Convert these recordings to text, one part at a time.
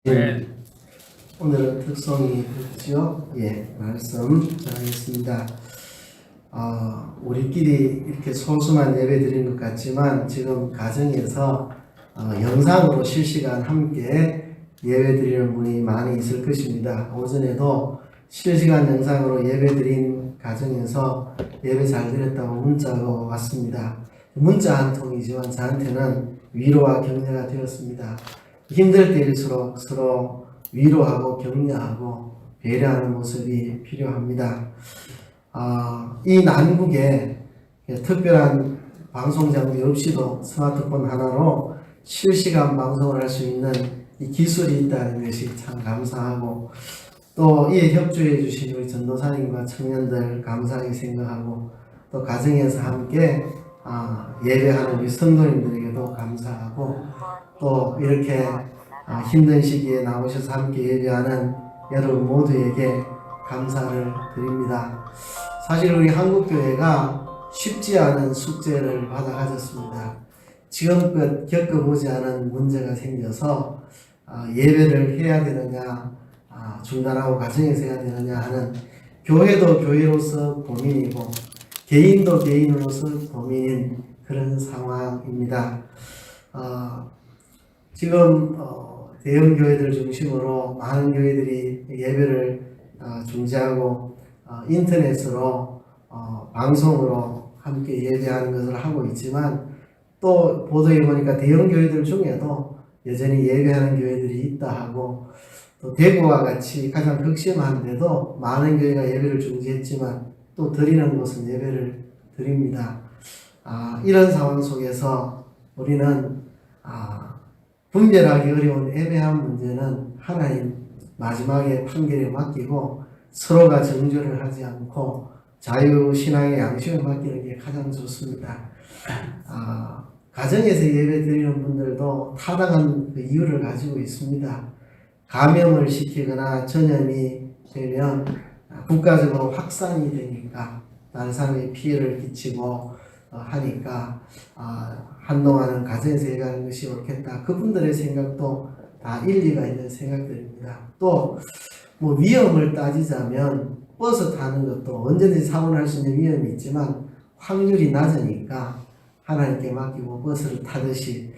네. 오늘은 특성이 있죠. 말씀 전하겠습니다. 우리끼리 이렇게 소수만 예배 드리는 것 같지만 지금 가정에서 영상으로 실시간 함께 예배 드리는 분이 많이 있을 것입니다. 오전에도 실시간 영상으로 예배 드린 가정에서 예배 잘 드렸다고 문자가 왔습니다. 문자 한 통이지만 저한테는 위로와 격려가 되었습니다. 힘들 때일수록 서로 위로하고 격려하고 배려하는 모습이 필요합니다. 이 난국에 특별한 방송 장비 없이도 스마트폰 하나로 실시간 방송을 할 수 있는 이 기술이 있다는 것이 참 감사하고, 또 이에 협조해 주신 우리 전도사님과 청년들 감사하게 생각하고, 또 가정에서 함께 예배하는 우리 성도님들에게도 감사하고, 또 이렇게 힘든 시기에 나오셔서 함께 예배하는 여러분 모두에게 감사를 드립니다. 사실 우리 한국교회가 쉽지 않은 숙제를 받아 가졌습니다. 지금껏 겪어보지 않은 문제가 생겨서 예배를 해야 되느냐, 중단하고 가정에서 해야 되느냐 하는, 교회도 교회로서 고민이고 개인도 개인으로서 고민인 그런 상황입니다. 지금 대형 교회들 중심으로 많은 교회들이 예배를 중지하고 인터넷으로 방송으로 함께 예배하는 것을 하고 있지만, 또 보도에 보니까 대형 교회들 중에도 여전히 예배하는 교회들이 있다 하고, 또 대구와 같이 가장 극심한데도 많은 교회가 예배를 중지했지만 또 드리는 곳은 예배를 드립니다. 이런 상황 속에서 우리는 분별하기 어려운 애매한 문제는 하나님 마지막에 판결에 맡기고 서로가 정죄를 하지 않고 자유신앙의 양심에 맡기는 게 가장 좋습니다. 가정에서 예배 드리는 분들도 타당한 그 이유를 가지고 있습니다. 감염을 시키거나 전염이 되면 국가적으로 확산이 되니까 다른 사람이 피해를 끼치고 하니까 한동안은 가정에서 예배하는 것이 옳겠다. 그분들의 생각도 다 일리가 있는 생각들입니다. 또 뭐 위험을 따지자면 버스 타는 것도 언제든지 사고 날 수 있는 위험이 있지만 확률이 낮으니까 하나님께 맡기고 버스를 타듯이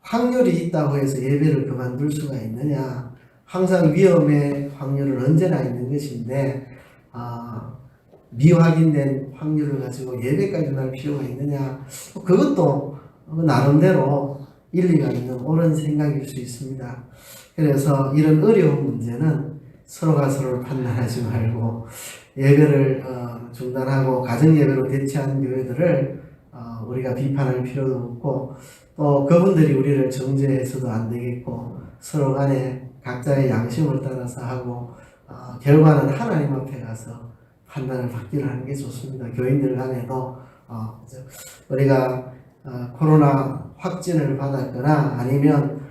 확률이 있다고 해서 예배를 그만둘 수가 있느냐. 항상 위험의 확률은 언제나 있는 것인데 미확인된 확률을 가지고 예배까지 갈 필요가 있느냐. 그것도 나름대로 일리가 있는 옳은 생각일 수 있습니다. 그래서 이런 어려운 문제는 서로가 서로를 판단하지 말고 예배를 중단하고 가정 예배로 대체하는 교회들을 우리가 비판할 필요도 없고, 또 그분들이 우리를 정죄해서도 안 되겠고, 서로 간에 각자의 양심을 따라서 하고 결과는 하나님 앞에 가서 판단을 받기를 하는 게 좋습니다. 교인들 간에도 우리가 코로나 확진을 받았거나 아니면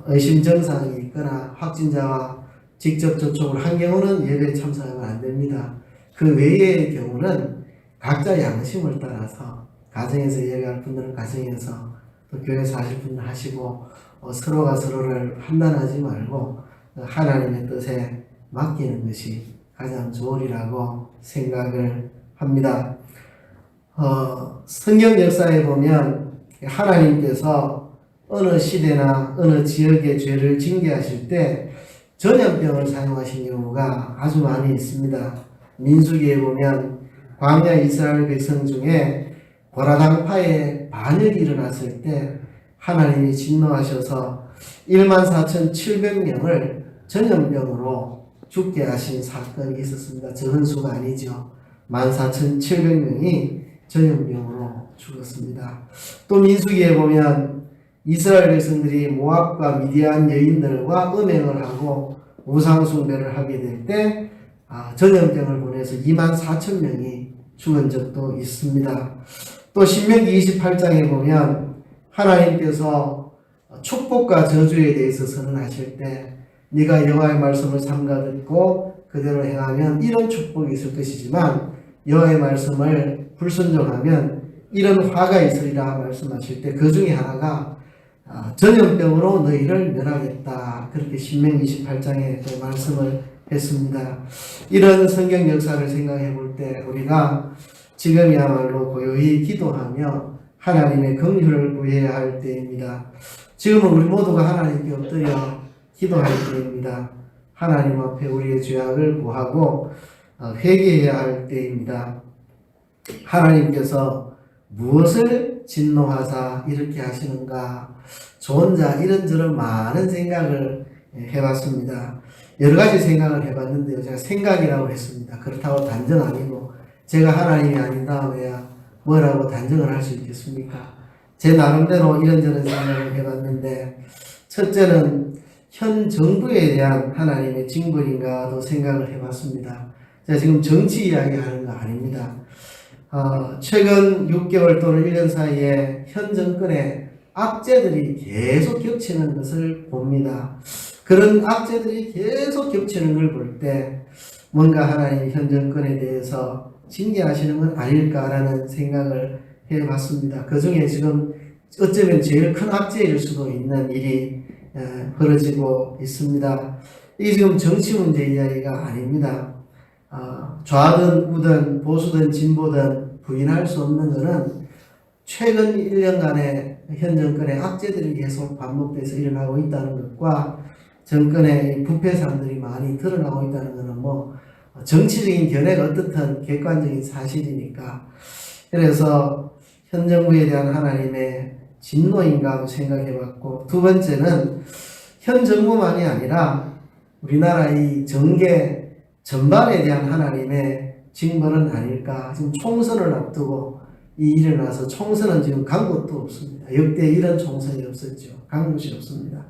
의심 증상이 있거나 확진자와 직접 접촉을 한 경우는 예배에 참석하면 안 됩니다. 그 외의 경우는 각자 양심을 따라서 가정에서 예배할 분들은 가정에서, 또 교회에서 하실 분들 하시고 서로가 서로를 판단하지 말고 하나님의 뜻에 맡기는 것이 가장 좋으리라고 생각을 합니다. 성경 역사에 보면 하나님께서 어느 시대나 어느 지역의 죄를 징계하실 때 전염병을 사용하신 경우가 아주 많이 있습니다. 민수기에 보면 광야 이스라엘 백성 중에 고라당파에 반역이 일어났을 때 하나님이 진노하셔서 14,700명을 전염병으로 죽게 하신 사건이 있었습니다. 적은 수가 아니죠. 14,700명이 전염병으로 죽었습니다. 또 민수기에 보면 이스라엘 백성들이 모압과 미디안 여인들과 음행을 하고 우상 숭배를 하게 될 때 전염병을 보내서 24,000명이 죽은 적도 있습니다. 또 신명기 28장에 보면 하나님께서 축복과 저주에 대해서 선언하실 때 네가 여호와의 말씀을 삼가 듣고 그대로 행하면 이런 축복이 있을 것이지만 여호와의 말씀을 불순종하면 이런 화가 있으리라 말씀하실 때 그 중에 하나가 전염병으로 너희를 멸하겠다. 그렇게 신명기 28장에 그 말씀을 했습니다. 이런 성경 역사를 생각해 볼 때 우리가 지금이야말로 고요히 기도하며 하나님의 긍휼을 구해야 할 때입니다. 지금은 우리 모두가 하나님께 엎드려 기도할 때입니다. 하나님 앞에 우리의 죄악을 구하고 회개해야 할 때입니다. 하나님께서 무엇을 진노하사 이렇게 하시는가? 저 혼자 이런저런 많은 생각을 해봤습니다. 여러 가지 생각을 해봤는데요. 제가 생각이라고 했습니다. 그렇다고 단정 아니고 제가 하나님이 아닌 다음에야 뭐라고 단정을 할 수 있겠습니까? 제 나름대로 이런저런 생각을 해봤는데 첫째는 현 정부에 대한 하나님의 징벌인가도 생각을 해봤습니다. 제가 지금 정치 이야기하는 거 아닙니다. 최근 6개월 또는 1년 사이에 현 정권의 악재들이 계속 겹치는 것을 봅니다. 그런 악재들이 계속 겹치는 걸 볼 때 뭔가 하나님 현 정권에 대해서 징계하시는 건 아닐까라는 생각을 해봤습니다. 그 중에 지금 어쩌면 제일 큰 악재일 수도 있는 일이 벌어지고 있습니다. 이게 지금 정치 문제 이야기가 아닙니다. 좌든 우든 보수든 진보든 부인할 수 없는 것은 최근 1년간의 현 정권의 악재들이 계속 반복돼서 일어나고 있다는 것과 정권의 부패사들이 많이 드러나고 있다는 것은 뭐 정치적인 견해가 어떻든 객관적인 사실이니까 그래서 현 정부에 대한 하나님의 진노인가 하고 생각해봤고 두 번째는 현 정부만이 아니라 우리나라 이 정계 전반에 대한 하나님의 징벌은 아닐까. 지금 총선을 앞두고 이 일어나서 총선은 지금 간 곳도 없습니다. 역대 이런 총선이 없었죠. 간 곳이 없습니다.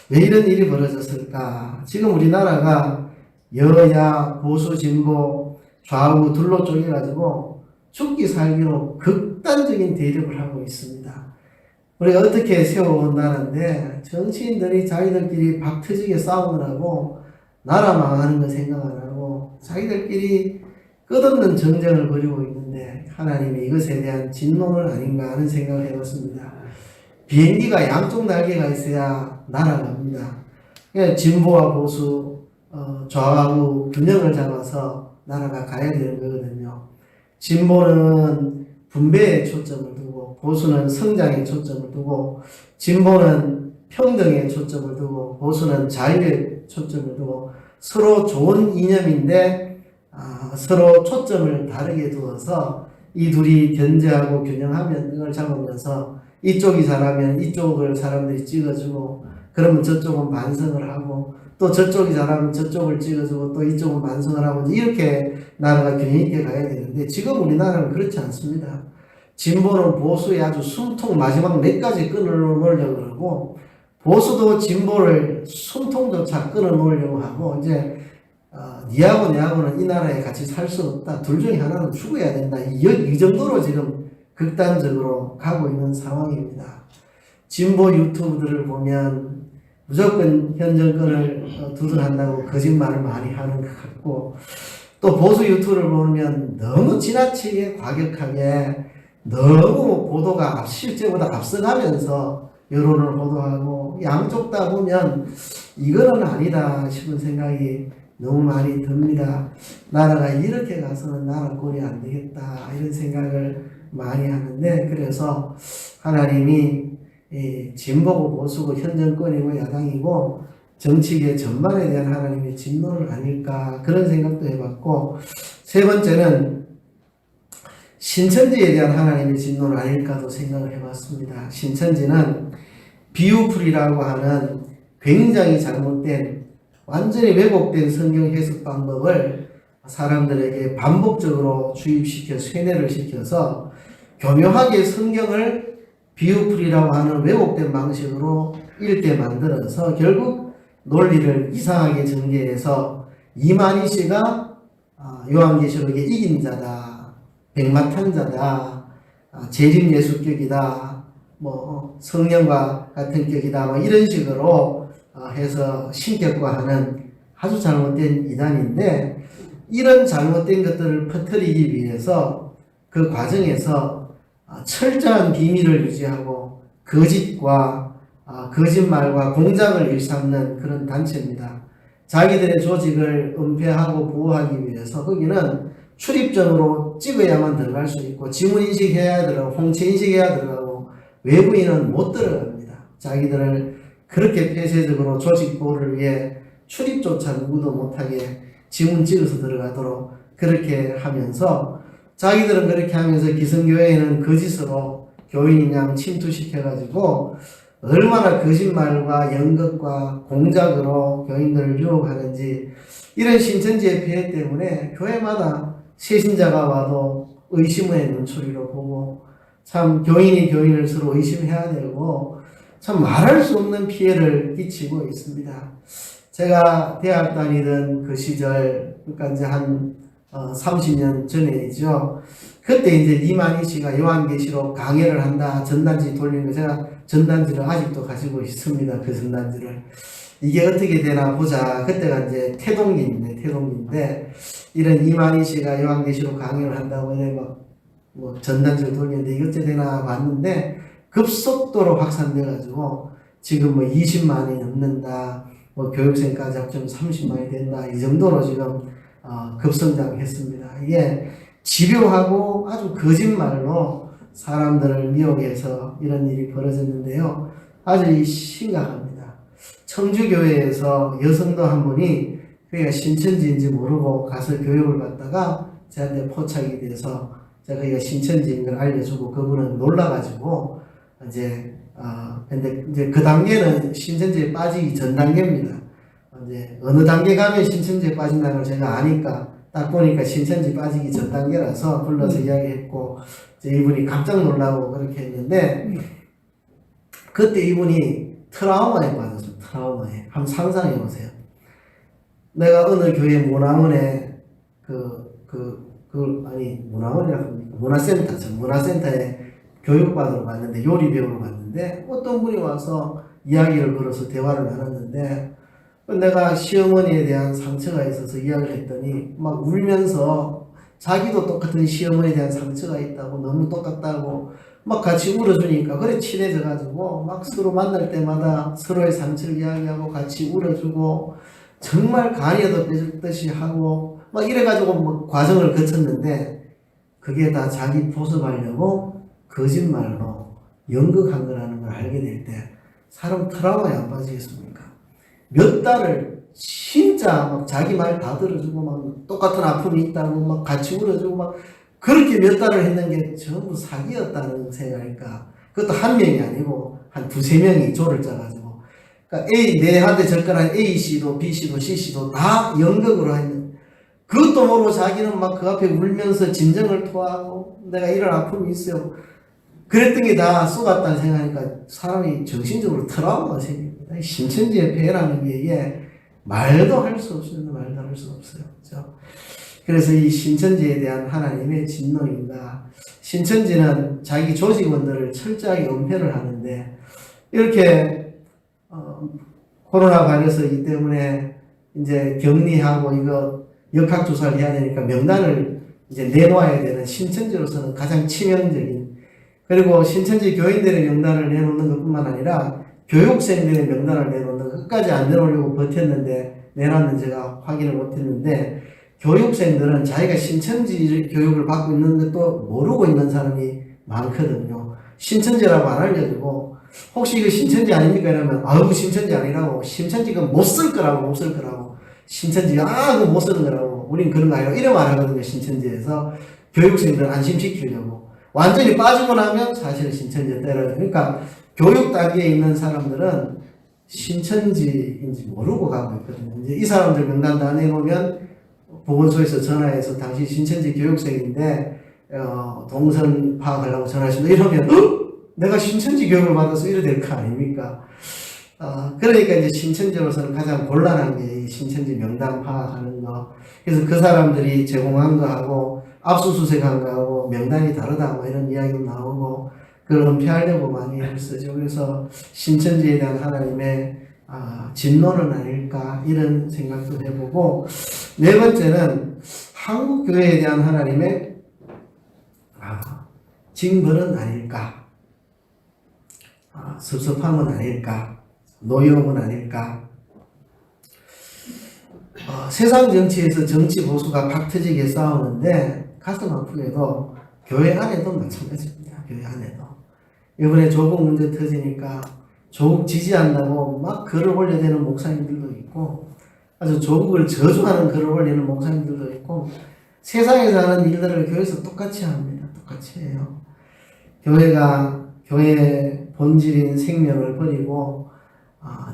왜 이런 일이 벌어졌을까? 지금 우리나라가 여야, 보수, 진보, 좌우 둘로 쪼개가지고 죽기 살기로 극단적인 대립을 하고 있습니다. 우리가 어떻게 세워온 나라인데 정치인들이 자기들끼리 박 터지게 싸우느라고 나라 망하는 거 생각 안 하고 자기들끼리 끝없는 정쟁을 벌이고 있는데 하나님이 이것에 대한 진노는 아닌가 하는 생각을 해봤습니다. 비행기가 양쪽 날개가 있어야 날아갑니다. 그러니까 진보와 보수, 좌우 균형을 잡아서 나라가 가야 되는 거거든요. 진보는 분배에 초점을 두고 보수는 성장에 초점을 두고 진보는 평등에 초점을 두고 보수는 자유에 초점을 두고 서로 좋은 이념인데 서로 초점을 다르게 두어서 이 둘이 견제하고 균형하면 이걸 잡으면서 이쪽이 잘하면 이쪽을 사람들이 찍어주고 그러면 저쪽은 반성을 하고 또 저쪽이 잘하면 저쪽을 찍어주고 또 이쪽은 반성을 하고 이렇게 나라가 균형 있게 가야 되는데 지금 우리나라는 그렇지 않습니다. 진보는 보수에 아주 숨통 마지막 몇까지 끊어놓으려고 그러고 보수도 진보를 숨통조차 끊어놓으려고 하고 이제 니하고 내하고는 이 나라에 같이 살 수 없다. 둘 중에 하나는 죽어야 된다. 이 정도로 지금 극단적으로 가고 있는 상황입니다. 진보 유튜브들을 보면 무조건 현 정권을 두둔한다고 거짓말을 많이 하는 것 같고 또 보수 유튜브를 보면 너무 지나치게 과격하게 너무 보도가 실제보다 앞서가면서 여론을 보도하고 양쪽 다 보면 이거는 아니다 싶은 생각이 너무 많이 듭니다. 나라가 이렇게 가서는 나라 꼴이 안 되겠다 이런 생각을 많이 하는데 그래서 하나님이 진보고 보수고 현 정권이고 야당이고 정치계 전반에 대한 하나님의 진노를 아닐까 그런 생각도 해봤고 세 번째는 신천지에 대한 하나님의 진노는 아닐까도 생각을 해봤습니다. 신천지는 비유풀이라고 하는 굉장히 잘못된 완전히 왜곡된 성경 해석 방법을 사람들에게 반복적으로 주입시켜 세뇌를 시켜서 교묘하게 성경을 비유풀이라고 하는 왜곡된 방식으로 읽게 만들어서 결국 논리를 이상하게 전개해서 이만희 씨가 요한계시록의 이긴 자다, 백마탄자다, 재림예수격이다, 뭐 성령과 같은 격이다, 뭐 이런 식으로 해서 신격화하는 아주 잘못된 이단인데 이런 잘못된 것들을 퍼뜨리기 위해서 그 과정에서 철저한 비밀을 유지하고 거짓과 거짓말과 공작을 일삼는 그런 단체입니다. 자기들의 조직을 은폐하고 보호하기 위해서 거기는 출입증으로 찍어야만 들어갈 수 있고 지문인식해야 들어가고 홍채인식해야 들어가고 외부인은 못 들어갑니다. 자기들을 그렇게 폐쇄적으로 조직 보호를 위해 출입조차 누구도 못하게 지문 찍어서 들어가도록 그렇게 하면서 자기들은 그렇게 하면서 기성교회에는 거짓으로 교인인 양 침투시켜가지고 얼마나 거짓말과 연극과 공작으로 교인들을 유혹하는지 이런 신천지의 폐해 때문에 교회마다 새신자가 와도 의심의 눈초리로 보고 참 교인이 교인을 서로 의심해야 되고 참 말할 수 없는 피해를 끼치고 있습니다. 제가 대학 다니던 그 시절 그러니까 이제 한 30년 전에이죠. 그때 이제 이만희 씨가 요한계시록 강해를 한다 전단지 돌리는 거 제가 전단지를 아직도 가지고 있습니다. 그 전단지를 이게 어떻게 되나 보자. 그때가 이제 태동기인데 이런 이만희 씨가 요한계시록 강해를 한다고 이래 뭐 전단지를 돌리는데 이게 어떻게 되나 봤는데 급속도로 확산돼 가지고 지금 뭐 20만이 넘는다. 뭐 교육생까지 합치면 30만이 된다. 이 정도로 지금 급성장했습니다. 이게 집요하고 아주 거짓말로 사람들을 미혹해서 이런 일이 벌어졌는데요. 아주 심각합니다. 청주교회에서 여성도 한 분이 그가 신천지인지 모르고 가서 교육을 받다가 저한테 포착이 돼서 제가 그가 신천지인 걸 알려주고 그분은 놀라가지고 근데 이제 그 단계는 신천지에 빠지기 전 단계입니다. 이제 어느 단계 가면 신천지에 빠진다는 걸 제가 아니까 딱 보니까 신천지 빠지기 전 단계라서 불러서 이야기했고 이제 이분이 깜짝 놀라고 그렇게 했는데 그때 이분이 트라우마에 빠졌어요. 트라우마에. 한번 상상해 보세요. 내가 어느 교회 문화원에 문화센터에 교육받으러 갔는데 요리 배우러 갔는데 어떤 분이 와서 이야기를 걸어서 대화를 나눴는데 내가 시어머니에 대한 상처가 있어서 이야기를 했더니 막 울면서 자기도 똑같은 시어머니에 대한 상처가 있다고 너무 똑같다고 막 같이 울어주니까 그래 친해져 가지고 막 서로 만날 때마다 서로의 상처를 이야기하고 같이 울어주고 정말 간이어도 빼줬듯이 하고 막 이래가지고 뭐 과정을 거쳤는데 그게 다 자기 보습하려고 거짓말로 연극한 거라는 걸 알게 될 때 사람 트라우마에 안 빠지겠습니까? 몇 달을 진짜 막 자기 말 다 들어주고 막 똑같은 아픔이 있다고 막 같이 울어주고 막 그렇게 몇 달을 했는 게 전부 사기였다는 생각이니까 그것도 한 명이 아니고 한 두세 명이 조를 짜가지고 그러니까 내한테 접근한 A씨도 B씨도 C씨도 다 연극으로 했는 그것도 모르고 자기는 막 그 앞에 울면서 진정을 토하고 내가 이런 아픔이 있어요. 그랬던 게 다 쏘갔다는 생각하니까 사람이 정신적으로 트라우마가 생깁니다. 신천지의 폐해라는 게 이게 말도 할 수 없어요. 말도 할 수 없어요. 그렇죠? 그래서 이 신천지에 대한 하나님의 진노인가 신천지는 자기 조직원들을 철저하게 은폐를 하는데 이렇게 코로나 바이러스이기 때문에 이제 격리하고 이거 역학조사를 해야 되니까 명단을 이제 내놓아야 되는 신천지로서는 가장 치명적인 그리고 신천지 교인들의 명단을 내놓는 것뿐만 아니라 교육생들의 명단을 내놓는 끝까지 안 내놓으려고 버텼는데 내놨는지 제가 확인을 못했는데 교육생들은 자기가 신천지 교육을 받고 있는 것도 모르고 있는 사람이 많거든요. 신천지라고 안 알려주고 혹시 이거 신천지 아닙니까? 이러면 아우 신천지 아니라고 신천지 그거 못 쓸 거라고 신천지 그거 못 쓰는 거라고 우린 그런 거 아니라고 이래 말하거든요. 신천지에서 교육생들 안심시키려고 완전히 빠지고 나면 사실은 신천지에 때려요. 그러니까 교육 단계에 있는 사람들은 신천지인지 모르고 가고 있거든요. 이제 이 사람들 명단 다 내놓으면 보건소에서 전화해서 당신 신천지 교육생인데 동선 파악하려고 전화하시면 이러면 내가 신천지 교육을 받아서 이래 될 거 아닙니까? 그러니까 이제 신천지로서는 가장 곤란한 게 신천지 명단 파악하는 거. 그래서 그 사람들이 제공한 거하고 압수수색한 거하고 명단이 다르다 뭐 이런 이야기도 나오고 그걸 은폐하려고 많이 쓰죠. 그래서 신천지에 대한 하나님의 진노는 아닐까 이런 생각도 해보고 네 번째는 한국교회에 대한 하나님의 징벌은 아닐까 섭섭함은 아닐까 노여움은 아닐까. 세상 정치에서 정치 보수가 박터지게 싸우는데 가슴 아프게도 교회 안에도 마찬가지입니다. 교회 안에도. 이번에 조국 문제 터지니까 조국 지지한다고 막 글을 올려대는 목사님들도 있고, 아주 조국을 저주하는 글을 올리는 목사님들도 있고, 세상에서 하는 일들을 교회에서 똑같이 합니다. 똑같이 해요. 교회의 본질인 생명을 버리고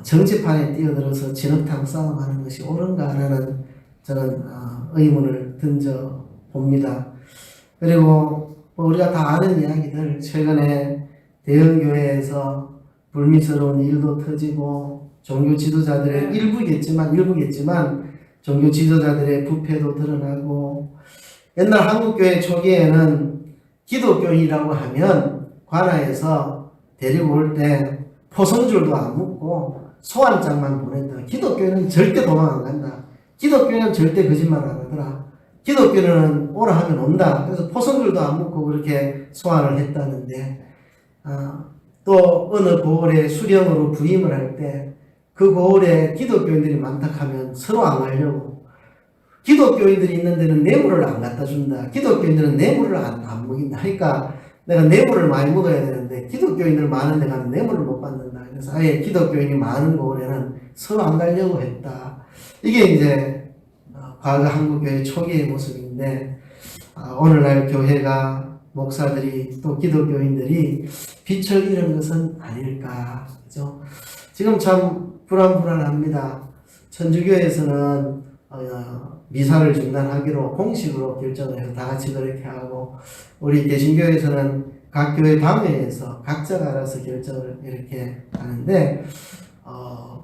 정치판에 뛰어들어서 진흙탕 싸움하는 것이 옳은가 하는 저는 의문을 던져 봅니다. 그리고 우리가 다 아는 이야기들, 최근에 대형교회에서 불미스러운 일도 터지고 종교 지도자들의 일부겠지만 종교 지도자들의 부패도 드러나고, 옛날 한국교회 초기에는 기독교인이라고 하면 관아에서 데리고 올 때 포성줄도 안 묶고 소환장만 보낸다. 기독교인은 절대 도망 안 간다. 기독교인은 절대 거짓말 안 하더라. 기독교인은 오라 하면 온다. 그래서 포성줄도 안 묶고 그렇게 소환을 했다는데, 또 어느 고을에 수령으로 부임을 할 때 그 고을에 기독교인들이 많다 하면 서로 안 가려고, 기독교인들이 있는 데는 뇌물을 안 갖다 준다. 기독교인들은 뇌물을 안 먹인다. 그러니까 내가 뇌물을 많이 먹어야 되는데 기독교인들 많은 데 가면 뇌물을 못 받는다. 그래서 아예 기독교인이 많은 고을에는 서로 안 가려고 했다. 이게 이제 과거 한국교회 초기의 모습인데, 오늘날 교회가, 목사들이, 또 기독교인들이 빛을 잃은 것은 아닐까. 그죠? 지금 참 불안합니다. 천주교에서는 미사를 중단하기로 공식으로 결정을 해서 다 같이 그렇게 하고, 우리 개신교에서는 각 교회 당회에서 각자가 알아서 결정을 이렇게 하는데,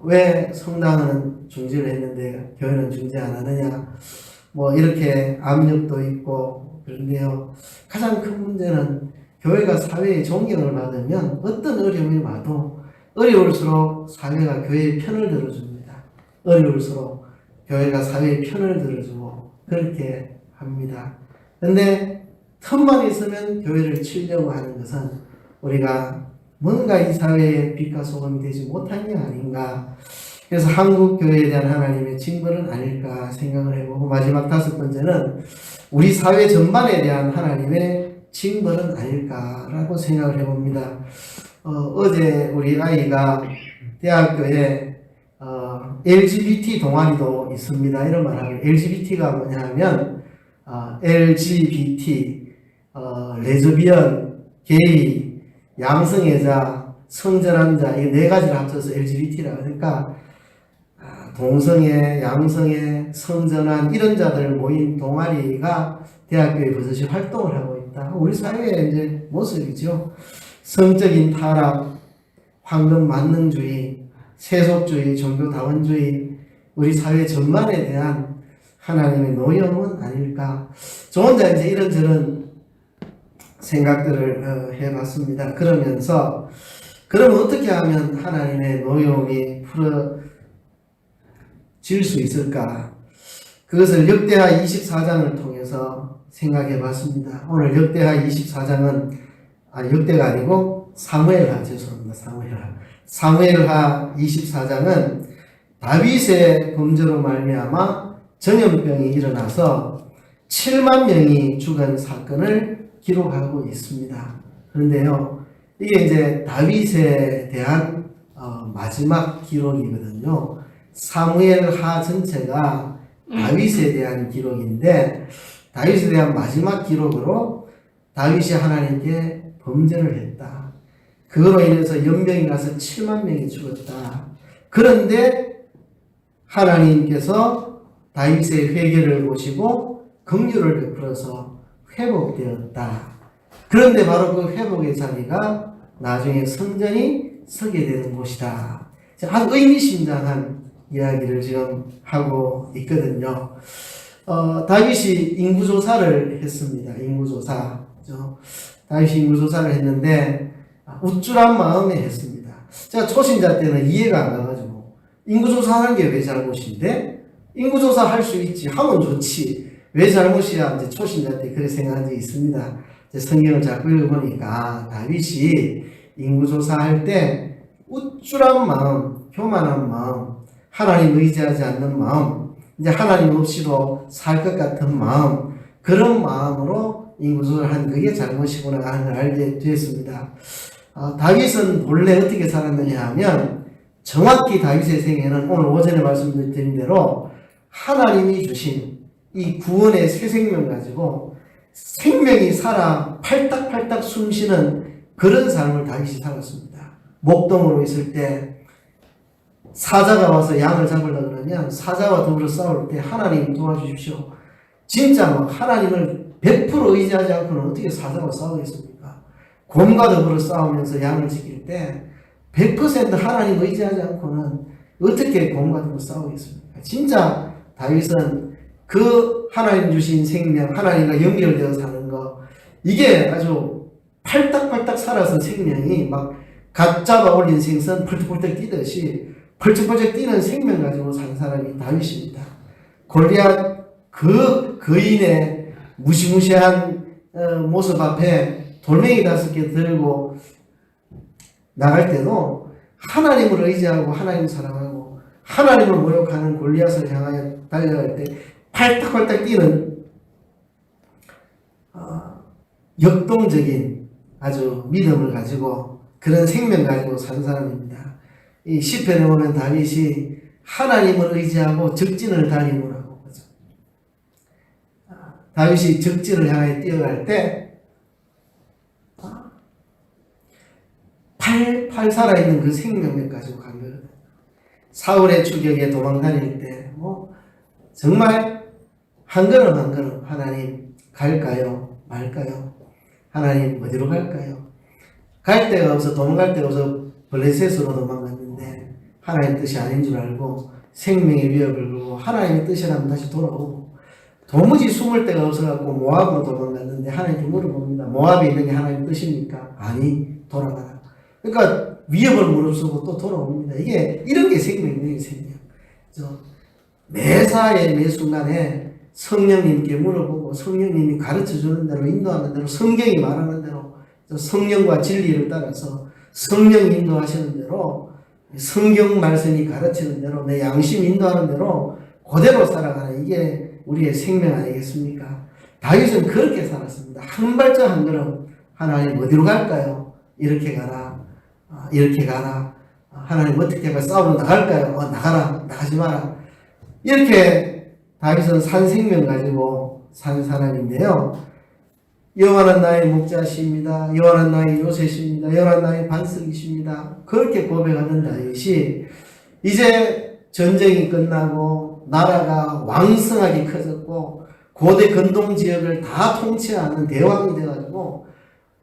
왜 성당은 중지를 했는데 교회는 중지 안 하느냐, 뭐 이렇게 압력도 있고 그런데요. 가장 큰 문제는 교회가 사회의 존경을 받으면 어떤 어려움이 와도 어려울수록 사회가 교회의 편을 들어줍니다. 어려울수록 교회가 사회의 편을 들어주고 그렇게 합니다. 그런데 틈만 있으면 교회를 치려고 하는 것은 우리가 뭔가 이 사회에 빛과 소금이 되지 못한 게 아닌가. 그래서 한국 교회에 대한 하나님의 징벌은 아닐까 생각을 해보고, 마지막 5번째는 우리 사회 전반에 대한 하나님의 징벌은 아닐까라고 생각을 해봅니다. 어제 우리 아이가 대학교에 LGBT 동아리도 있습니다. 이런 말 하고, LGBT가 뭐냐 하면 LGBT, 레즈비언, 게이, 양성애자, 성전환자, 이 4가지를 합쳐서 LGBT라고 하니까 동성애, 양성애, 성전환 이런 자들 모인 동아리가 대학교에 버젓이 활동을 하고 있다. 우리 사회의 이제 모습이죠. 성적인 타락, 황금 만능주의, 세속주의, 종교다원주의, 우리 사회 전반에 대한 하나님의 노여움은 아닐까. 저 혼자 이제 이런저런 생각들을 해봤습니다. 그러면서, 그럼 어떻게 하면 하나님의 노여움이 풀어질 수 있을까? 그것을 역대하 24장을 통해서 생각해 봤습니다. 오늘 역대하 24장은, 역대가 아니고 사무엘하, 죄송합니다. 사무엘하 24장은 다윗의 범죄로 말미암아 전염병이 일어나서 7만 명이 죽은 사건을 기록하고 있습니다. 그런데요, 이게 이제 다윗에 대한 마지막 기록이거든요. 사무엘하 전체가 다윗에 대한 기록인데, 다윗에 대한 마지막 기록으로 다윗이 하나님께 범죄를 했다. 그거로 인해서 연병이 나서 7만 명이 죽었다. 그런데 하나님께서 다윗의 회개를 보시고 긍휼을 베풀어서 회복되었다. 그런데 바로 그 회복의 자리가 나중에 성전이 서게 되는 곳이다. 아주 의미심장한 이야기를 지금 하고 있거든요. 다윗이 인구조사를 했습니다. 인구조사. 다윗이 인구조사를 했는데 우쭐한 마음에 했습니다. 제가 초신자 때는 이해가 안 가가지고, 인구조사하는 게 왜 잘못인데? 인구조사 할 수 있지, 하면 좋지, 왜 잘못이야? 이제 초신자 때 그렇게 생각한 적이 있습니다. 성경을 자꾸 읽어보니까 다윗이 인구조사할 때 우쭐한 마음, 교만한 마음, 하나님 의지하지 않는 마음, 이제 하나님 없이도 살 것 같은 마음, 그런 마음으로 인구조사를 한 그게 잘못이구나 하는 걸 알게 되었습니다. 다윗은 본래 어떻게 살았느냐 하면 정확히 다윗의 생애는 오늘 오전에 말씀드린 대로 하나님이 주신 이 구원의 새 생명 가지고 생명이 살아 팔딱팔딱 숨쉬는 그런 삶을 다윗이 살았습니다. 목동으로 있을 때 사자가 와서 양을 잡으려고 그러면 사자와 더불어 싸울 때 하나님 도와주십시오. 진짜 막 하나님을 100% 의지하지 않고는 어떻게 사자와 싸우겠습니까? 곰과 더불어 싸우면서 양을 지킬 때 100% 하나님 의지하지 않고는 어떻게 곰과 더불어 싸우겠습니까? 진짜 다윗은 그 하나님 주신 생명, 하나님과 연결되어 사는 거, 이게 아주 팔딱팔딱 살아서 생명이 막 갓 잡아 올린 생선 펄쩍펄쩍 뛰듯이 펄쩍펄쩍 뛰는 생명 가지고 산 사람이 다윗입니다. 골리앗 그 거인의 무시무시한 모습 앞에 돌멩이 5개 들고 나갈 때도 하나님을 의지하고 하나님을 사랑하고 하나님을 모욕하는 골리앗을 향하여 달려갈 때 팔딱팔딱 뛰는 역동적인 아주 믿음을 가지고 그런 생명 가지고 산 사람입니다. 이 시편에 보면 다윗이 하나님을 의지하고 적진을 다니노라고 그러죠. 다윗이 적진을 향해 뛰어갈 때 팔 살아있는 그 생명력 가지고 간 거거든요. 사울의 추격에 도망 다닐 때 정말 한 걸음 한 걸음 하나님 갈까요? 말까요? 하나님 어디로 갈까요? 갈 데가 없어 도망갈 데가 없어 블레셋으로 도망갔는데 하나님의 뜻이 아닌 줄 알고 생명의 위협을 걸고 하나님의 뜻이라면 다시 돌아오고 도무지 숨을 데가 없어갖고 모압으로 도망갔는데 하나님께 물어봅니다. 모압에 있는 게 하나님의 뜻입니까? 아니, 돌아가라. 그러니까 위협을 무릅쓰고 또 돌아옵니다. 이런 게 생명이에요, 생명. 매사에 매 순간에 성령님께 물어보고 성령님이 가르쳐주는 대로 인도하는 대로 성경이 말하는 대로 성령과 진리를 따라서 성령이 인도하시는 대로 성경 말씀이 가르치는 대로 내 양심 인도하는 대로 그대로 살아가는 이게 우리의 생명 아니겠습니까? 다윗은 그렇게 살았습니다. 한 발짝 한 걸음 하나님 어디로 갈까요? 이렇게 가라. 이렇게 가라. 하나님 어떻게 하면 싸우러 나갈까요? 나가라. 나가지 마라. 이렇게 다윗은 산 생명 가지고 산 사람인데요. 여호와는 나의 목자시입니다. 여호와는 나의 요새십니다. 여호와는 나의 반석이십니다. 그렇게 고백하는 다윗이 이제 전쟁이 끝나고 나라가 왕성하게 커졌고 고대 근동 지역을 다 통치하는 대왕이 돼가지고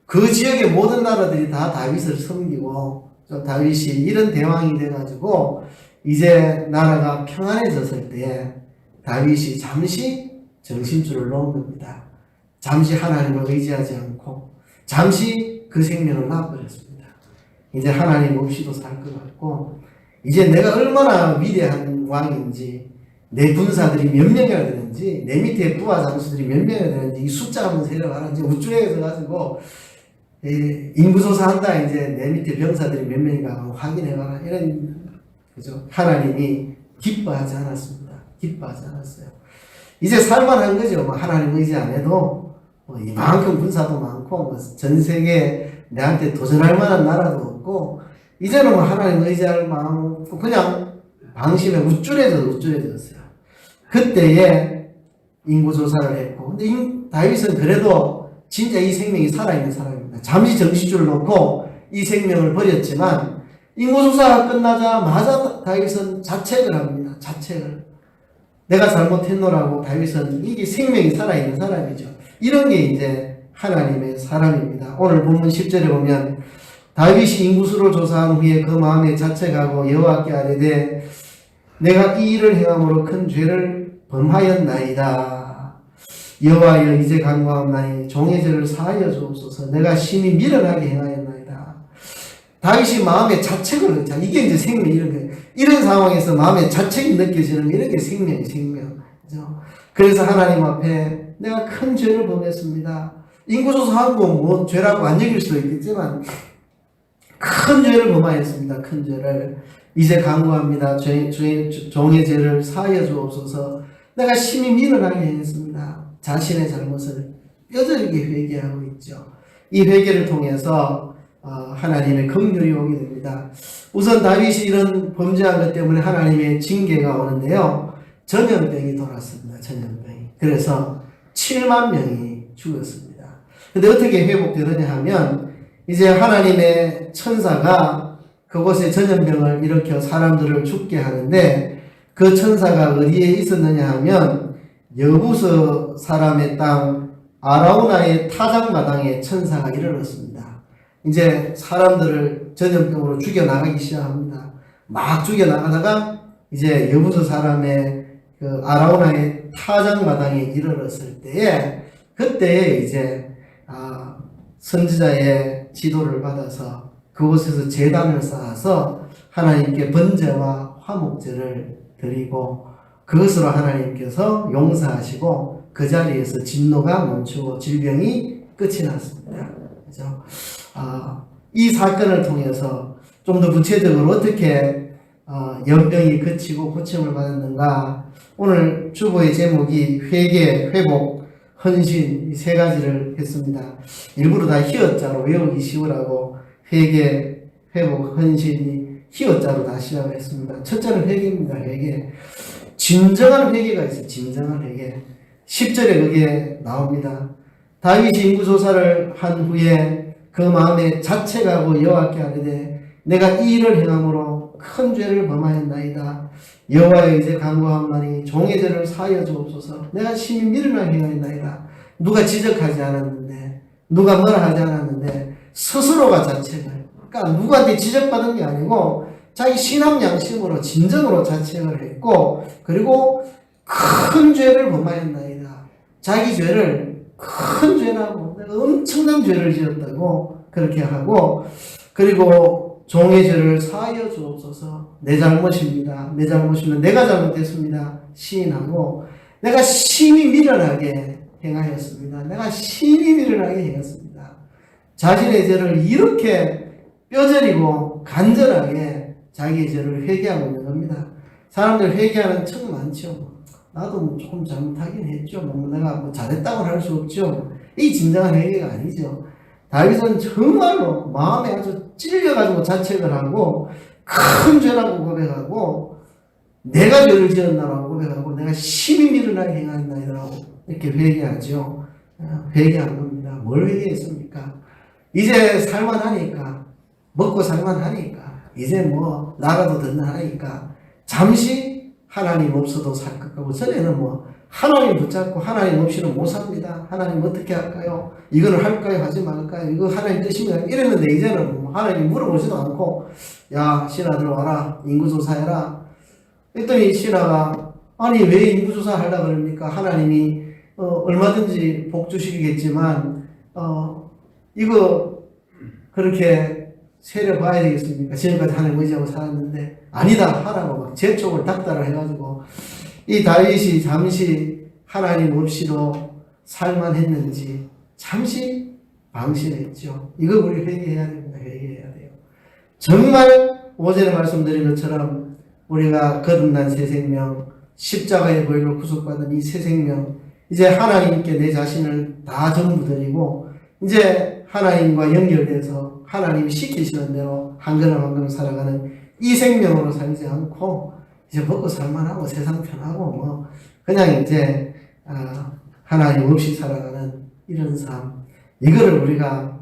그 지역의 모든 나라들이 다 다윗을 섬기고 다윗이 이런 대왕이 돼가지고 이제 나라가 평안해졌을 때 다윗이 잠시 정신줄을 놓은 겁니다. 잠시 하나님을 의지하지 않고 잠시 그 생명을 놔버렸습니다. 이제 하나님 없이도 살 것 같고 이제 내가 얼마나 위대한 왕인지 내 군사들이 몇 명이나 되는지 내 밑에 부하 장수들이 몇 명이나 되는지 이 숫자 한번 세려봐라. 이제 우쭐해서 가지고 인구조사 한다. 이제 내 밑에 병사들이 몇 명인가 한번 확인해봐라. 이런 그죠? 하나님이 기뻐하지 않았습니다. 기뻐하지 않았어요. 이제 살만한 거죠. 하나님 의지 안 해도 이만큼 군사도 많고 전 세계에 내한테 도전할 만한 나라도 없고 이제는 하나님 의지할 마음 없고 그냥 방심에 우쭐해졌어요. 그때에 인구조사를 했고 근데 다윗은 그래도 진짜 이 생명이 살아있는 사람입니다. 잠시 정신줄을 놓고 이 생명을 버렸지만 인구조사가 끝나자마자 다윗은 자책을 합니다. 자책을. 내가 잘못했노라고 다윗은 이게 생명이 살아있는 사람이죠. 이런 게 이제 하나님의 사람입니다. 오늘 본문 10절에 보면 다윗이 인구수를 조사한 후에 그 마음에 자책하고 여호와께 아뢰되 내가 이 일을 행함으로 큰 죄를 범하였나이다. 여호와여 이제 간구하옵나니 종의 죄를 사하여 주옵소서. 내가 심히 미련하게 행하였나이다. 다윗이 마음에 자책을 했죠. 이게 이제 생명 이런 게 이런 상황에서 마음에 자책이 느껴지는 이런 게 생명이 생명. 그죠? 그래서 하나님 앞에 내가 큰 죄를 범했습니다. 인구조사하고 뭐 죄라고 안 여길 수도 있겠지만 큰 죄를 범하였습니다. 큰 죄를. 이제 간구합니다. 종의 죄를 사하여 주옵소서. 내가 심히 미련하게 행했습니다. 자신의 잘못을 뼈저리게 회개하고 있죠. 이 회개를 통해서 하나님의 긍휼이 오게 됩니다. 우선 다윗이 이런 범죄한 것 때문에 하나님의 징계가 오는데요. 전염병이 돌았습니다. 전염병이. 그래서 7만 명이 죽었습니다. 근데 어떻게 회복되느냐 하면 이제 하나님의 천사가 그곳에 전염병을 일으켜 사람들을 죽게 하는데 그 천사가 어디에 있었느냐 하면 여부서 사람의 땅 아라우나의 타작마당에 천사가 이르렀습니다. 이제 사람들을 전염병으로 죽여나가기 시작합니다. 막 죽여나가다가 이제 여부서 사람의 그 아라우나의 타작마당에 이르렀을 때에 그때에 이제 선지자의 지도를 받아서 그곳에서 제단을 쌓아서 하나님께 번제와 화목제를 드리고 그것으로 하나님께서 용서하시고 그 자리에서 진노가 멈추고 질병이 끝이 났습니다. 그죠? 이 사건을 통해서 좀 더 구체적으로 어떻게 연병이 그치고 고침을 받았는가. 오늘 주보의 제목이 회개, 회복, 헌신 이 세 가지를 했습니다. 일부러 다 히읗자로 외우기 쉬우라고 회개, 회복, 헌신이 히읗자로 다 시작을 했습니다. 첫째는 회개입니다. 회개. 진정한 회개가 있어요. 진정한 회개. 10절에 그게 나옵니다. 다윗이 인구조사를 한 후에 그 마음에 자책하고 여호와께 아뢰되 내가 이 일을 행함으로 큰 죄를 범하였나이다. 여호와여 이제 간구하오나니 종의 죄를 사하여 주옵소서. 내가 심히 미련하게 행하였나이다. 누가 지적하지 않았는데 누가 뭐라 하지 않았는데 스스로가 자책을, 그러니까 누구한테 지적받은 게 아니고 자기 신앙 양심으로 진정으로 자책을 했고 그리고 큰 죄를 범하였나이다. 자기 죄를 큰 죄라고 내가 엄청난 죄를 지었다고 그렇게 하고 그리고 종의 죄를 사하여 주옵소서. 내 잘못입니다. 내 잘못이면 내가 잘못했습니다. 시인하고 내가 심히 미련하게 행하였습니다. 내가 심히 미련하게 행했습니다. 자신의 죄를 이렇게 뼈저리고 간절하게 자기의 죄를 회개하고 있는 겁니다. 사람들 회개하는 척 많죠. 나도 조금 잘못하긴 했죠. 내가 잘했다고 할 수 없죠. 이 진정한 회개가 아니죠. 다윗은 정말로 마음에 아주 찔려가지고 자책을 하고 큰 죄라고 고백하고 내가 죄를 지었나라고 고백하고 내가 심히 미련하게 행하였나이다라고 이렇게 회개하죠. 회개한 겁니다. 뭘 회개했습니까? 이제 살만하니까 먹고 살만하니까 이제 나가도 든든하니까 잠시 하나님 없어도 살 것 같고 전에는 하나님 붙잡고 하나님 없이는 못 삽니다. 하나님 어떻게 할까요? 이거는 할까요? 하지 말까요? 이거 하나님 뜻이면 이랬는데 이제는 하나님 물어보지도 않고 야 신하들 와라 인구조사해라 했더니 신하가 아니 왜 인구조사 하려고 그럽니까? 하나님이 얼마든지 복 주시겠지만 이거 그렇게 세려봐야 되겠습니까? 지금까지 하나님 의지하고 살았는데 아니다 하라고 막 재촉을 닥달을 해가지고 이 다윗이 잠시 하나님 없이도 살만했는지 잠시 방심했죠. 이거 우리 회개해야 됩니다. 회개해야 돼요. 정말 오전에 말씀드린 것처럼 우리가 거듭난 새 생명, 십자가의 보혈로 구속받은 이 새 생명, 이제 하나님께 내 자신을 다 전부 드리고 이제 하나님과 연결돼서 하나님이 시키시는 대로 한 걸음 한 걸음 살아가는 이 생명으로 살지 않고 이제 먹고 살만하고 세상 편하고 그냥 이제 하나님 없이 살아가는 이런 삶, 이거를 우리가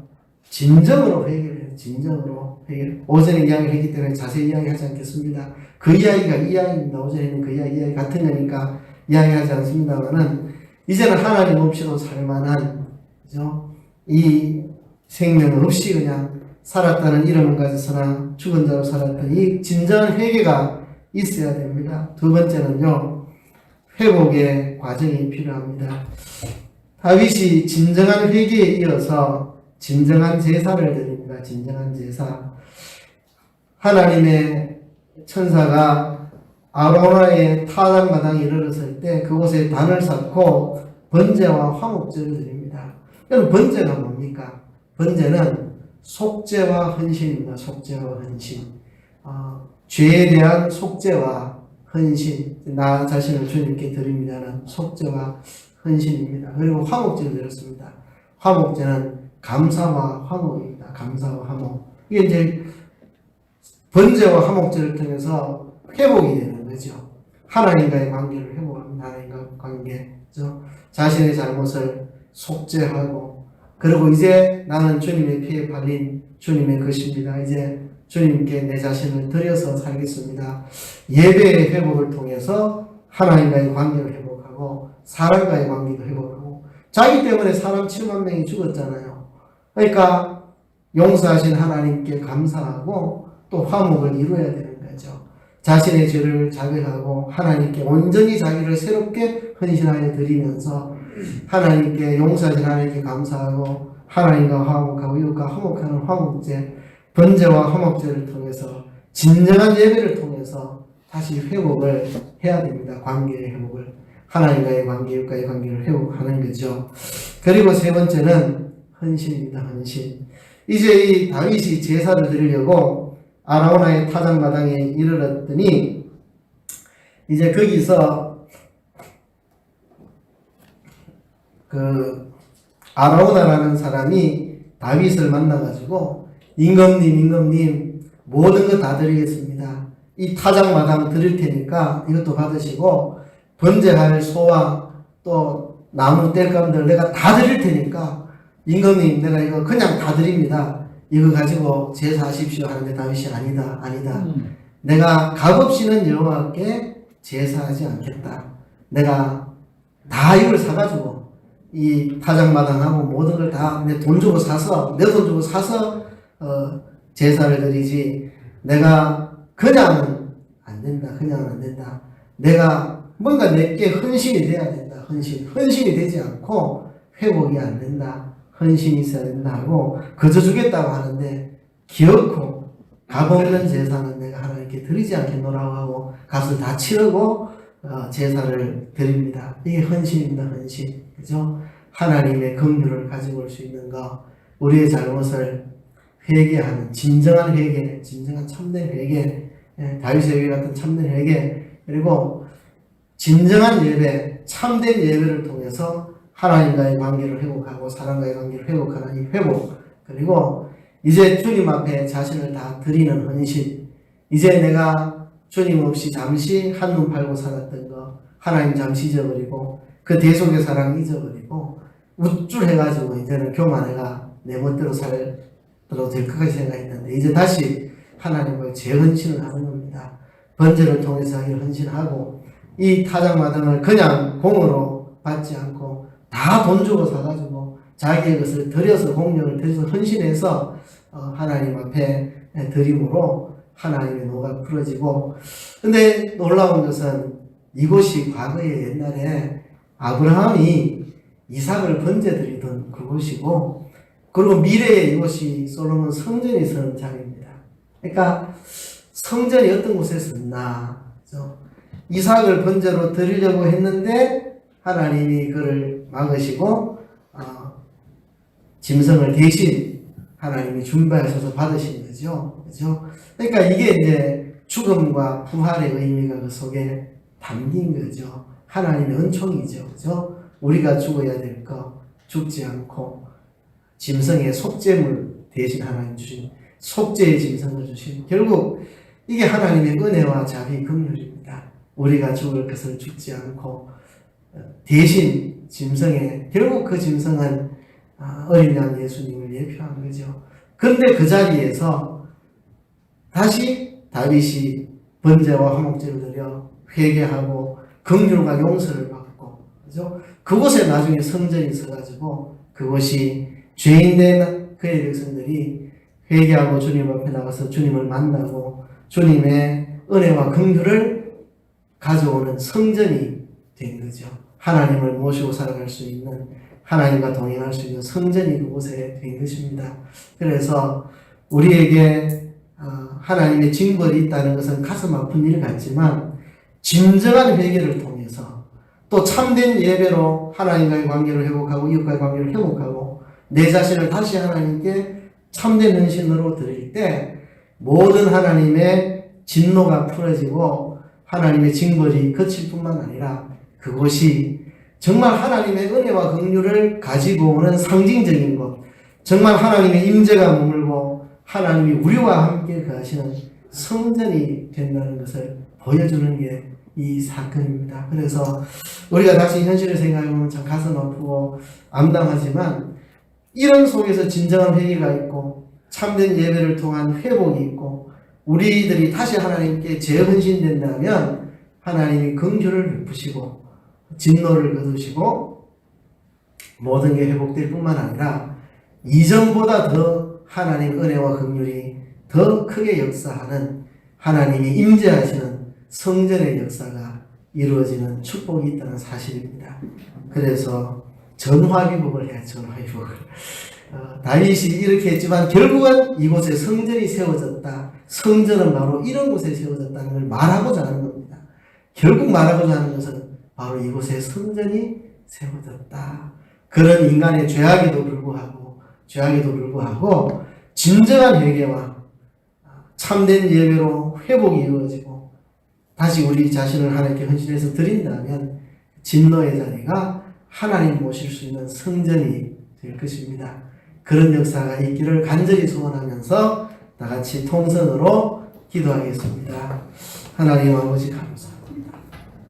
진정으로 회개해요. 진정으로 회개. 오전에 이야기를 했기 때문에 자세히 이야기하지 않겠습니다. 그 이야기가 이 이야기입니다. 오전에는 그 이야기 같은 거니까 이야기하지 않습니다만은 이제는 하나님 없이도 살만한 그죠? 이 생명 없이 그냥 살았다는 이름은 가졌으나 죽은 자로 살았던 이 진정한 회개가 있어야 됩니다. 두 번째는요, 회복의 과정이 필요합니다. 다윗이 진정한 회개에 이어서 진정한 제사를 드립니다. 진정한 제사. 하나님의 천사가 아라우나의 타작마당에 이르렀을 때 그곳에 단을 쌓고 번제와 화목제를 드립니다. 그럼 번제가 뭡니까? 번제는 속죄와 헌신입니다. 속죄와 헌신. 죄에 대한 속죄와 헌신, 나 자신을 주님께 드립니다는 속죄와 헌신입니다. 그리고 화목제를 드렸습니다. 화목제는 감사와 화목입니다. 감사와 화목. 이게 이제 번제와 화목제를 통해서 회복이 되는 거죠. 하나님과의 관계를 회복합니다. 하나님과 관계죠. 자신의 잘못을 속죄하고, 그리고 이제 나는 주님의 피에 팔린 주님의 것입니다. 이제 주님께 내 자신을 드려서 살겠습니다. 예배의 회복을 통해서 하나님과의 관계를 회복하고 사람과의 관계도 회복하고, 자기 때문에 사람 7만 명이 죽었잖아요. 그러니까 용서하신 하나님께 감사하고 또 화목을 이루어야 되는 거죠. 자신의 죄를 자백하고 하나님께 온전히 자기를 새롭게 헌신하여 드리면서 하나님께 용서하신 하나님께 감사하고 하나님과 화목하고 이웃과 화목하는 화목제, 번제와 화목제를 통해서 진정한 예배를 통해서 다시 회복을 해야 됩니다. 관계의 회복을, 하나님과의 관계, 이웃과의 관계를 회복하는 거죠. 그리고 세 번째는 헌신입니다. 헌신. 이제 이 다윗이 제사를 드리려고 아라우나의 타작마당에 이르렀더니 이제 거기서 그 아라우나라는 사람이 다윗을 만나가지고 임금님 모든 거 다 드리겠습니다. 이 타작마당 드릴 테니까 이것도 받으시고 번제할 소와 또 나무 땔감들 내가 다 드릴 테니까 임금님 내가 이거 그냥 다 드립니다. 이거 가지고 제사하십시오 하는데 다윗이 아니다. 내가 값없이는 여호와께 제사하지 않겠다. 내가 다 이걸 사가지고 이 타작마당하고 모든 걸 다 내 돈 주고 사서 내 돈 주고 사서 제사를 드리지, 내가 그냥 안 된다. 그냥 안 된다. 내가 뭔가 내게 헌신이 돼야 된다. 헌신이 되지 않고 회복이 안 된다. 헌신이 있어야 된다 하고 거저 주겠다고 하는데 기어코 값없는 제사는 내가 하나님께 드리지 않겠노라고 하고 값을 다 치르고 제사를 드립니다. 이게 헌신입니다. 헌신. 그죠? 하나님의 긍휼을 가지고 올 수 있는 것, 우리의 잘못을 회개하는 진정한 회개, 진정한 참된 회개, 다윗의 회개 같은 참된 회개, 그리고 진정한 예배, 참된 예배를 통해서 하나님과의 관계를 회복하고 사람과의 관계를 회복하는 이 회복, 그리고 이제 주님 앞에 자신을 다 드리는 헌신, 이제 내가 주님 없이 잠시 한눈 팔고 살았던 거 하나님 잠시 잊어버리고 그 대속의 사랑 잊어버리고 우쭐해가지고 이제는 교만해가 내 멋대로 살아도 될 것까지 생각했는데 이제 다시 하나님과의 재헌신을 하는 겁니다. 번제를 통해서 헌신하고 이 타작마당을 그냥 공으로 받지 않고 다 돈 주고 사가지고 자기의 것을 들여서 공력을 들여서 헌신해서 하나님 앞에 드림으로 하나님의 노가 풀어지고, 근데 놀라운 것은 이곳이 과거에 옛날에 아브라함이 이삭을 번제 드리던 그곳이고, 그리고 미래에 이곳이 솔로몬 성전이 서는 자리입니다. 그러니까 성전이 어떤 곳에 섰나, 이삭을 번제로 드리려고 했는데 하나님이 그를 막으시고 짐승을 대신 하나님이 준비하셔서 받으신 거죠. 그죠? 그러니까 이게 이제 죽음과 부활의 의미가 그 속에 담긴 거죠. 하나님의 은총이죠. 그죠? 우리가 죽어야 될 거 죽지 않고 짐승의 속죄물 대신 하나님 주신 속죄의 짐승을 주신, 결국 이게 하나님의 은혜와 자비 긍휼입니다. 우리가 죽을 것을 죽지 않고 대신 짐승의, 결국 그 짐승은 어린 양 예수님을 예표한 거죠. 그런데 그 자리에서 다시 다윗이 번제와 화목제를 드려 회개하고 긍휼과 용서를 받고, 그죠? 그곳에 나중에 성전이 서가지고 그곳이 죄인된 그의 백성들이 회개하고 주님 앞에 나가서 주님을 만나고 주님의 은혜와 긍휼을 가져오는 성전이 된 거죠. 하나님을 모시고 살아갈 수 있는, 하나님과 동행할 수 있는 성전이 그곳에 된 것입니다. 그래서 우리에게 하나님의 징벌이 있다는 것은 가슴 아픈 일 같지만 진정한 회개를 통해서 또 참된 예배로 하나님과의 관계를 회복하고 이웃과의 관계를 회복하고 내 자신을 다시 하나님께 참된 헌신으로 드릴 때 모든 하나님의 진노가 풀어지고 하나님의 징벌이 그칠 뿐만 아니라 그곳이 정말 하나님의 은혜와 긍휼을 가지고 오는 상징적인 곳, 정말 하나님의 임재가 머물고 하나님이 우리와 함께 거하시는 성전이 된다는 것을 보여주는 게 이 사건입니다. 그래서 우리가 다시 현실을 생각해보면 참 가슴 아프고 암담하지만 이런 속에서 진정한 회개가 있고 참된 예배를 통한 회복이 있고 우리들이 다시 하나님께 재헌신된다면 하나님이 긍휼을 베푸시고 진노를 거두시고 모든 게 회복될 뿐만 아니라 이전보다 더 하나님 은혜와 긍휼이 더 크게 역사하는 하나님이 임재하시는 성전의 역사가 이루어지는 축복이 있다는 사실입니다. 그래서 전화위복을 해야 전화위복을. 다윗이 이렇게 했지만 결국은 이곳에 성전이 세워졌다. 성전은 바로 이런 곳에 세워졌다는 걸 말하고자 하는 겁니다. 결국 말하고자 하는 것은 바로 이곳에 성전이 세워졌다. 그런 인간의 죄악에도 불구하고 진정한 회개와 참된 예배로 회복이 이루어지고 다시 우리 자신을 하나님께 헌신해서 드린다면 진노의 자리가 하나님 모실 수 있는 성전이 될 것입니다. 그런 역사가 있기를 간절히 소원하면서 다 같이 통성으로 기도하겠습니다. 하나님 아버지 감사합니다.